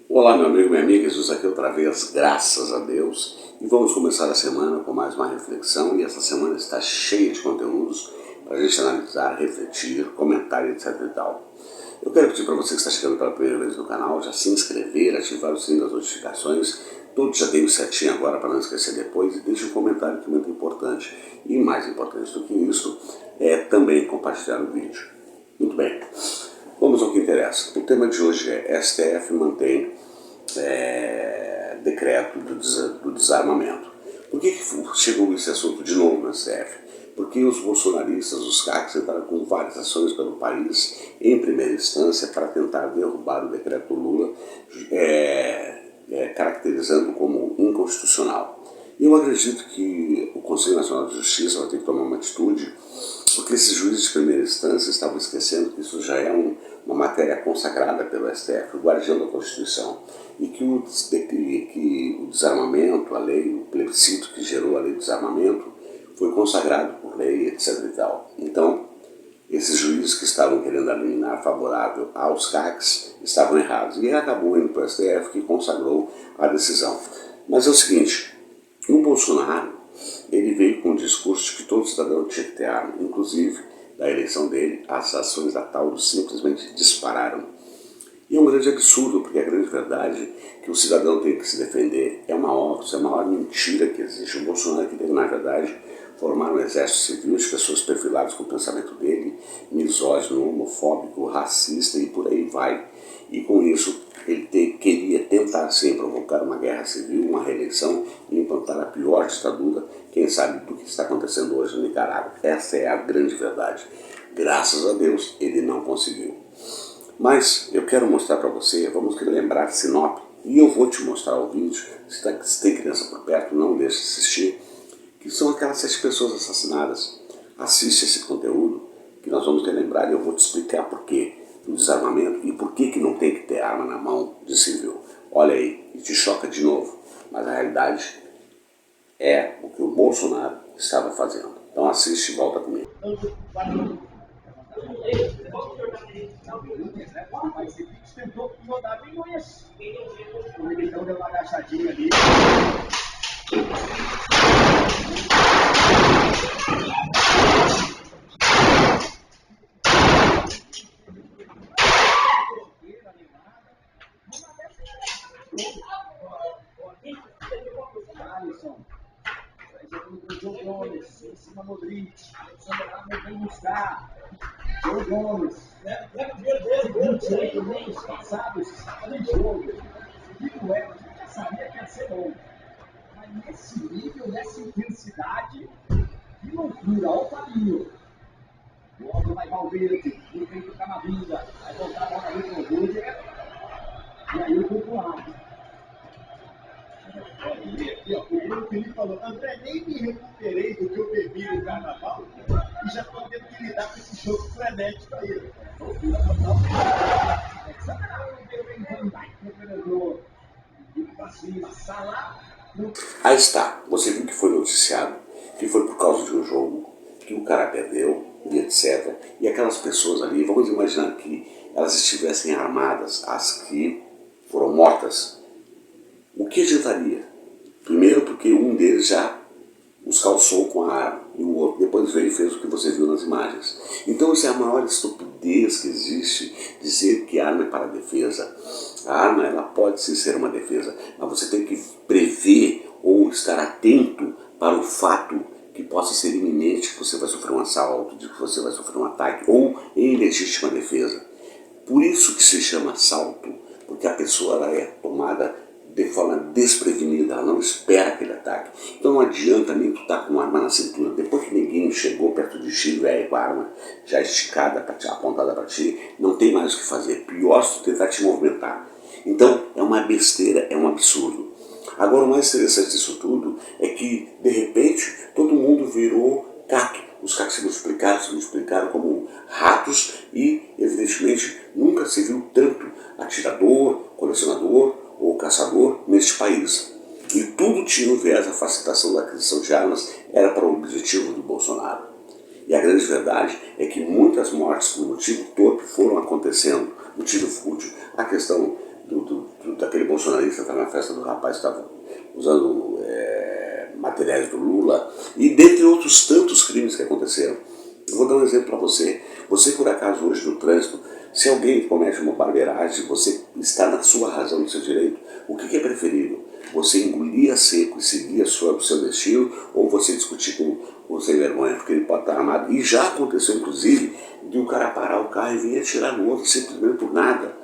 Olá, meu amigo, minha amiga, Jesus aqui outra vez, graças a Deus. E vamos começar a semana com mais uma reflexão, e essa semana está cheia de conteúdos para a gente analisar, refletir, comentar, etc e tal. Eu quero pedir para você que está chegando pela primeira vez no canal, já se inscrever, ativar o sininho das notificações, todos já têm o setinho agora para não esquecer depois, e deixe um comentário que é muito importante. E mais importante do que isso, é também compartilhar o vídeo. Muito bem. Vamos ao que interessa. O tema de hoje é STF mantém decreto do desarmamento. Por que chegou esse assunto de novo no STF? Porque os bolsonaristas, os CACs, entraram com várias ações pelo país, em primeira instância, para tentar derrubar o decreto Lula, caracterizando como inconstitucional. E eu acredito que o Conselho Nacional de Justiça vai ter que tomar uma atitude, porque esses juízes de primeira instância estavam esquecendo que isso já é uma matéria consagrada pelo STF, o guardião da Constituição, e que o desarmamento, a lei, o plebiscito que gerou a lei do desarmamento, foi consagrado por lei, etc e tal. Então, esses juízes que estavam querendo eliminar favorável aos CACs estavam errados. E acabou indo para o STF, que consagrou a decisão. Mas é o seguinte, o Bolsonaro, ele veio com um discurso de que todo cidadão tinha que ter arma. Inclusive, da eleição dele, as ações da Tauro simplesmente dispararam. E é um grande absurdo, porque a grande verdade é que o cidadão tem que se defender é uma maior mentira que existe. O Bolsonaro queria, na verdade, formar um exército civil de pessoas perfiladas com o pensamento dele, misógino, homofóbico, racista e por aí vai. E com isso, ele queria tentar sim provocar uma guerra civil, uma reeleição e implantar a pior ditadura, quem sabe, do que está acontecendo hoje no Nicarágua. Essa é a grande verdade. Graças a Deus, ele não conseguiu. Mas eu quero mostrar para você, vamos lembrar Sinop, e eu vou te mostrar o vídeo, se tem criança por perto, não deixe de assistir, que são aquelas 7 pessoas assassinadas. Assiste esse conteúdo, que nós vamos relembrar, e eu vou te explicar por quê do desarmamento e por que não tem que ter arma na mão de civil. Olha aí, e te choca de novo, mas a realidade é o que o Bolsonaro estava fazendo. Então assiste e volta comigo. Mas esse Pix tentou rodar bem isso. O militão deu uma agachadinha ali. Alisson. João Gomes, em cima do Modric. Vem buscar. João Gomes. Seguinte, mês passado, estava no jogo. Digo, a gente já sabia que ia ser bom. Mas nesse nível, nessa intensidade, que loucura, olha o caminho. Logo vai Valverde, no peito do Camavinga. Vai voltar a bola ali com o Rúdiger. E aí o Popular. O Bruno Felipe falou, André, nem me recuperei do que eu bebi no carnaval e já estou tendo que lidar com esse jogo frenético aí. Loucura total. Aí está, você viu que foi noticiado, que foi por causa de um jogo, que o cara perdeu, e etc. E aquelas pessoas ali, vamos imaginar que elas estivessem armadas, as que foram mortas. O que adiantaria? Primeiro porque um deles já os calçou com a arma, e o outro depois veio e fez o que você viu nas imagens. Então isso é a maior estupidez que existe, dizer que a arma é para a defesa. A arma, ela pode sim ser uma defesa, mas você tem que prever ou estar atento para o fato que possa ser iminente, que você vai sofrer um assalto, de que você vai sofrer um ataque, ou em legítima defesa. Por isso que se chama assalto, porque a pessoa ela é tomada de forma desprevenida, ela não espera aquele ataque. Então não adianta nem tu estar com uma arma na cintura, depois que ninguém chegou perto de ti, velho, com a arma já esticada, apontada para ti, não tem mais o que fazer. Pior se tu tentar te movimentar. Então é uma besteira, é um absurdo. Agora o mais interessante disso tudo é que, de repente, todo mundo virou CAC. Os CACs se multiplicaram como ratos e, evidentemente, nunca se viu tanto atirador, colecionador ou caçador neste país. E tudo tinha no viés a facilitação da aquisição de armas, era para o objetivo do Bolsonaro. E a grande verdade é que muitas mortes por motivo torpe foram acontecendo, motivo fútil. A questão daquele bolsonarista estava na festa do rapaz, estava usando materiais do Lula, e dentre outros tantos crimes que aconteceram. Eu vou dar um exemplo para você. Você, por acaso, hoje no trânsito, se alguém comete uma barbeiragem, você está na sua razão, no seu direito, o que é preferível? Você engolir a seco e seguir o seu destino, ou você discutir com o sem vergonha, porque ele pode estar armado? E já aconteceu, inclusive, de um cara parar o carro e vir atirar no outro, simplesmente por nada.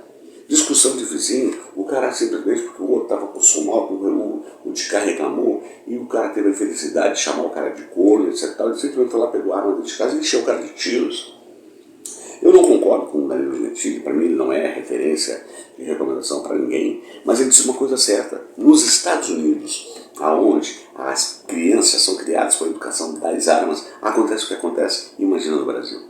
Discussão de vizinho, o cara simplesmente, porque o outro estava com som alto, o de carro reclamou, e o cara teve a infelicidade de chamar o cara de corno, etc. Ele simplesmente foi lá, pegou a arma dentro de casa e encheu o cara de tiros. Eu não concordo com o Danilo Gentili, para mim ele não é referência de recomendação para ninguém, mas ele disse uma coisa certa. Nos Estados Unidos, aonde as crianças são criadas com a educação das armas, acontece o que acontece, imagina no Brasil.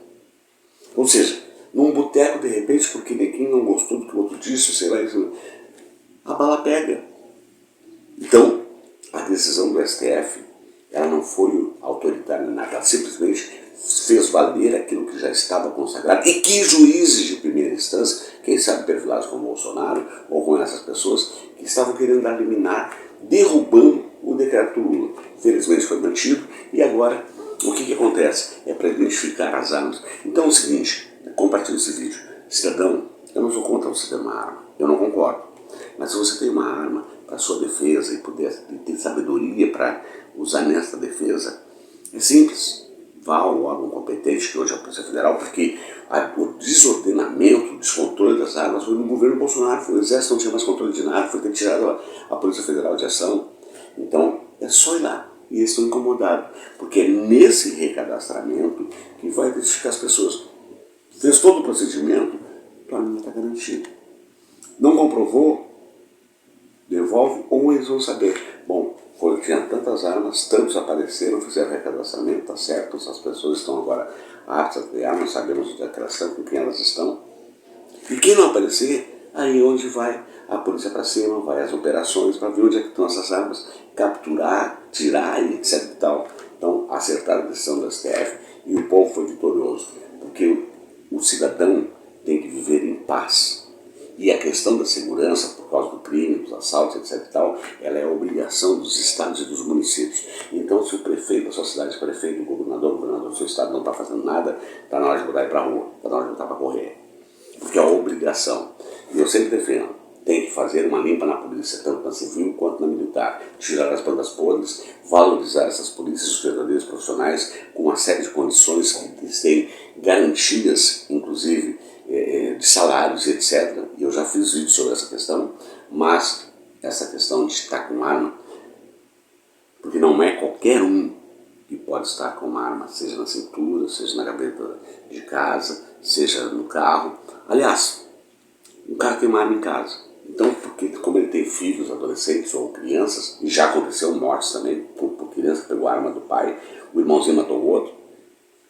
Ou seja, num boteco, de repente, porque ninguém não gostou do que o outro disse, sei lá, a bala pega. Então, a decisão do STF, ela não foi autoritária nem nada, ela simplesmente fez valer aquilo que já estava consagrado e que juízes de primeira instância, quem sabe perfilados com o Bolsonaro ou com essas pessoas, que estavam querendo dar liminar, derrubando o decreto do Lula. Felizmente foi mantido e agora o que acontece? É para identificar as armas. Então é o seguinte, compartilhe esse vídeo. Cidadão, eu não sou contra você ter uma arma, eu não concordo. Mas se você tem uma arma para sua defesa e puder ter sabedoria para usar nessa defesa, é simples. Vá ao órgão competente, que hoje é a Polícia Federal, porque o desordenamento, o descontrole das armas foi no governo Bolsonaro, o Exército não tinha mais controle de nada, foi ter tirado a Polícia Federal de ação. Então, é só ir lá. E eles estão incomodados, porque é nesse recadastramento que vai identificar as pessoas. Fez todo o procedimento, tua arma está garantida. Não comprovou, devolve ou eles vão saber. Bom, tinha tantas armas, tantos apareceram, fizeram recadastramento, está certo, essas pessoas estão agora aptas a ter armas, sabemos onde elas estão, com quem elas estão. E quem não aparecer, aí onde vai a polícia para cima, vai as operações para ver onde é que estão essas armas, capturar, tirar e etc e tal. Então, acertaram a decisão do STF e o povo foi vitorioso, porque o cidadão tem que viver em paz. E a questão da segurança, por causa do crime, dos assaltos, etc e tal, ela é a obrigação dos estados e dos municípios. Então, se o prefeito da sua cidade, o prefeito, o governador do seu estado não está fazendo nada, está na hora de botar ele para a rua, está na hora de botar para correr. Porque é a obrigação. E eu sempre defendo, tem que fazer uma limpa na polícia, tanto na civil quanto na militar. Tirar as bandas podres, valorizar essas polícias, os verdadeiros profissionais, com uma série de condições que eles têm garantias, inclusive, de salários, etc. E eu já fiz vídeo sobre essa questão, mas essa questão de estar com arma, porque não é qualquer um que pode estar com uma arma, seja na cintura, seja na gaveta de casa, seja no carro. Aliás, um cara tem uma arma em casa. Então, porque como ele tem filhos, adolescentes ou crianças, e já aconteceu mortes também, por criança que pegou a arma do pai, o irmãozinho matou o outro,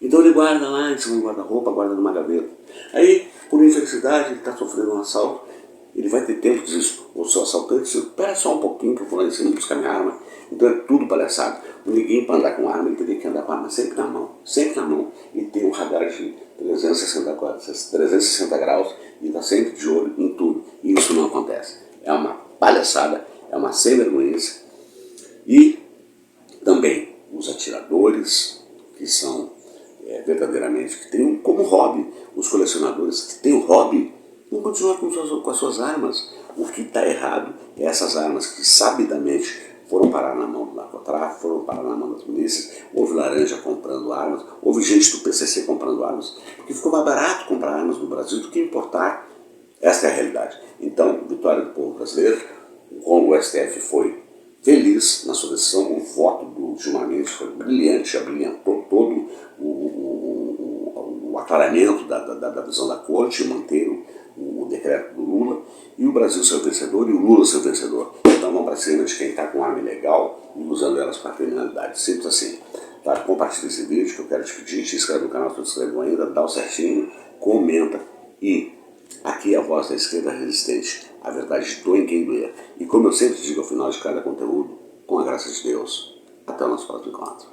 então ele guarda lá em cima do guarda-roupa, guarda numa gaveta. Aí, por infelicidade, ele está sofrendo um assalto, ele vai ter tempo de dizer, o seu assaltante diz, espera só um pouquinho que eu vou lá em cima buscar minha arma. Então é tudo palhaçado. Ninguém para andar com arma, ele teria que andar com a arma sempre na mão, e ter um radar de 360 graus, e está sempre de olho em tudo. E isso não acontece. É uma palhaçada, é uma sem-vergonhice. E também os atiradores, que são verdadeiramente, que tem como hobby, os colecionadores que têm o hobby, não continuar com as suas armas. O que está errado é essas armas que sabidamente foram parar na mão do narcotráfico, foram parar na mão das milícias, houve laranja comprando armas, houve gente do PCC comprando armas, porque ficou mais barato comprar armas no Brasil do que importar. Essa é a realidade. Então, vitória do povo brasileiro, o STF foi feliz na sua decisão, o voto do Gilmar Mendes foi brilhante, abrilhantou todo o aclaramento da visão da corte, manter o decreto do Lula, e o Brasil seu vencedor e o Lula seu vencedor. Então vamos para cima de quem está com arma ilegal e usando elas para criminalidade. Simples assim. Tá? Compartilha esse vídeo que eu quero te pedir, te inscreve no canal se não inscreveu ainda, dá o certinho, comenta e aqui é a voz da esquerda resistente. A verdade doa em quem doer. E como eu sempre digo ao final de cada conteúdo, com a graça de Deus, até o nosso próximo encontro.